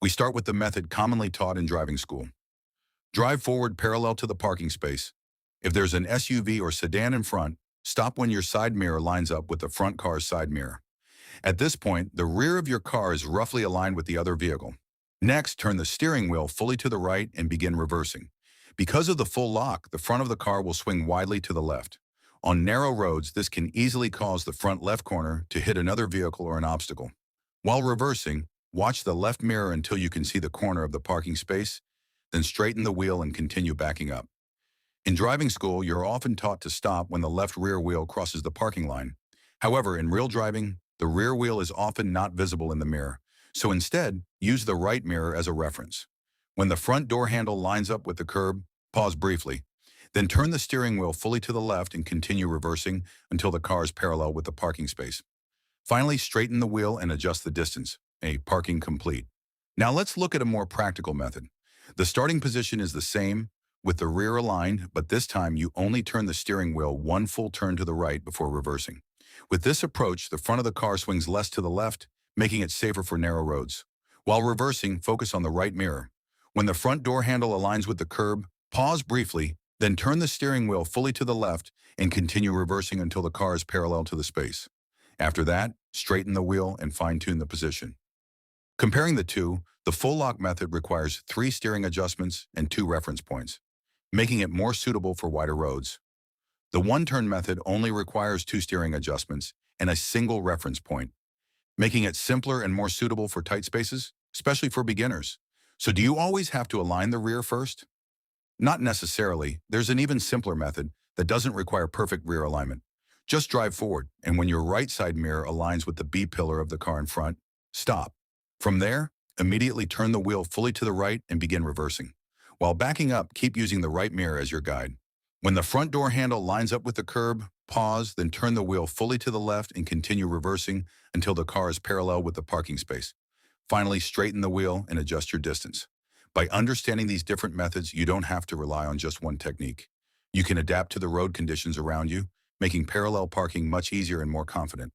We start with the method commonly taught in driving school. Drive forward parallel to the parking space. If there's an SUV or sedan in front, stop when your side mirror lines up with the front car's side mirror. At this point, the rear of your car is roughly aligned with the other vehicle. Next, turn the steering wheel fully to the right and begin reversing. Because of the full lock, the front of the car will swing widely to the left. On narrow roads, this can easily cause the front left corner to hit another vehicle or an obstacle. While reversing, watch the left mirror until you can see the corner of the parking space, then straighten the wheel and continue backing up. In driving school, you're often taught to stop when the left rear wheel crosses the parking line. However, in real driving, the rear wheel is often not visible in the mirror, so instead, use the right mirror as a reference. When the front door handle lines up with the curb, pause briefly. Then turn the steering wheel fully to the left and continue reversing until the car is parallel with the parking space. Finally, straighten the wheel and adjust the distance. Parking complete. Now let's look at a more practical method. The starting position is the same, with the rear aligned, but this time you only turn the steering wheel one full turn to the right before reversing. With this approach, the front of the car swings less to the left, making it safer for narrow roads. While reversing, focus on the right mirror. When the front door handle aligns with the curb, pause briefly, then turn the steering wheel fully to the left and continue reversing until the car is parallel to the space. After that, straighten the wheel and fine-tune the position. Comparing the two, the full lock method requires 3 steering adjustments and 2 reference points, making it more suitable for wider roads. The one-turn method only requires 2 steering adjustments and a single reference point, making it simpler and more suitable for tight spaces, especially for beginners. So do you always have to align the rear first? Not necessarily. There's an even simpler method that doesn't require perfect rear alignment. Just drive forward, and when your right side mirror aligns with the B-pillar of the car in front, stop. From there, immediately turn the wheel fully to the right and begin reversing. While backing up, keep using the right mirror as your guide. When the front door handle lines up with the curb, pause, then turn the wheel fully to the left and continue reversing until the car is parallel with the parking space. Finally, straighten the wheel and adjust your distance. By understanding these different methods, you don't have to rely on just one technique. You can adapt to the road conditions around you, making parallel parking much easier and more confident.